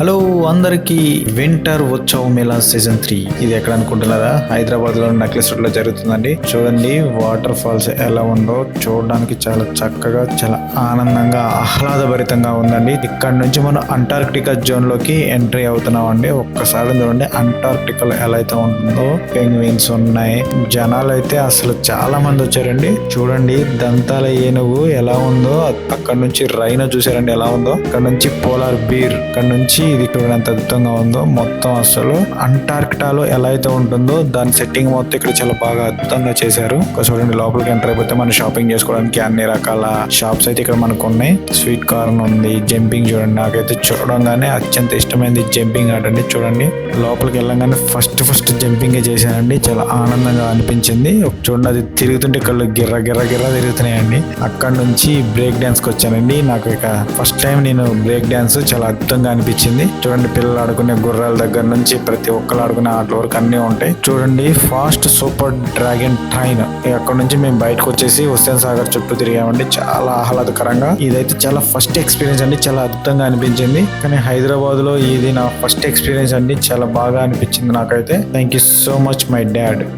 Hello అందరికి winter Utsav Mela season 3 ఇది ఎక్కడ అనుకుంటున్నారా? హైదరాబాద్ లో నెక్లెస్ రోడ్ లో జరుగుతుందండి. చూడండి వాటర్ ఫాల్స్ ఎలా ఉందో చూడడానికి చాలా చక్కగా, చాలా ఆనందంగా, ఆహ్లాదభరితంగా ఉందండి. ఇక్కడ నుంచి మనం అంటార్క్టికా జోన్ లోకి ఎంట్రీ అవుతున్నాం అండి. ఒక్కసారి చూడండి అంటార్క్టికా ఎలా అయితే ఉంటుందో, పెంగ్విన్స్ ఉన్నాయి. జనాలు అయితే అసలు చాలా మంది వచ్చారండి. చూడండి దంతాల ఏనుగు ఎలా ఉందో, అక్కడ నుంచి రైనో చూసారండి ఎలా ఉందో, అక్కడ నుంచి పోలార్ బీర్, అక్కడ నుంచి ఇది చూడండి ఎంత అద్భుతంగా ఉందో. మొత్తం అసలు అంటార్క్టికాలో ఎలా అయితే ఉంటుందో దాని సెట్టింగ్ మొత్తం ఇక్కడ చాలా బాగా అద్భుతంగా చేశారు. చూడండి లోపలికి ఎంటర్ అయిపోతే మనం షాపింగ్ చేసుకోవడానికి అన్ని రకాల షాప్స్ అయితే ఇక్కడ మనకు ఉన్నాయి. స్వీట్ కార్న్ ఉంది, జంపింగ్ చూడండి. నాకైతే చూడంగానే అత్యంత ఇష్టమైనది జంపింగ్ ఆట అండి. చూడండి లోపలికి వెళ్ళంగానే ఫస్ట్ జంపింగ్ చేశానండి. చాలా ఆనందంగా అనిపించింది. చూడండి అది తిరుగుతుంటే కళ్ళు గిర్ర గిర్ర గిర్ర తిరుగుతున్నాయండి. అక్కడ నుంచి బ్రేక్ డాన్స్ కి వచ్చానండి. నాకు ఇక ఫస్ట్ టైం నేను బ్రేక్ డాన్స్ చాలా అద్భుతంగా అనిపించింది. చూడండి పిల్లలు ఆడుకునే గుర్రాల దగ్గర నుంచి ప్రతి ఒక్కరు ఆడుకునే ఆటల వరకు అన్ని ఉంటాయి. చూడండి ఫాస్ట్ సూపర్ డ్రాగన్ ట్రైన్. అక్కడ నుంచి మేము బయటకు వచ్చేసి హుస్సేన్ సాగర్ చుట్టూ తిరిగామండి. చాలా ఆహ్లాదకరంగా. ఇదైతే చాలా ఫస్ట్ ఎక్స్పీరియన్స్ అండి. చాలా అద్భుతంగా అనిపించింది. కానీ హైదరాబాద్ లో ఇది నా ఫస్ట్ ఎక్స్పీరియన్స్ అండి. చాలా బాగా అనిపించింది నాకైతే. Thank you so much my dad.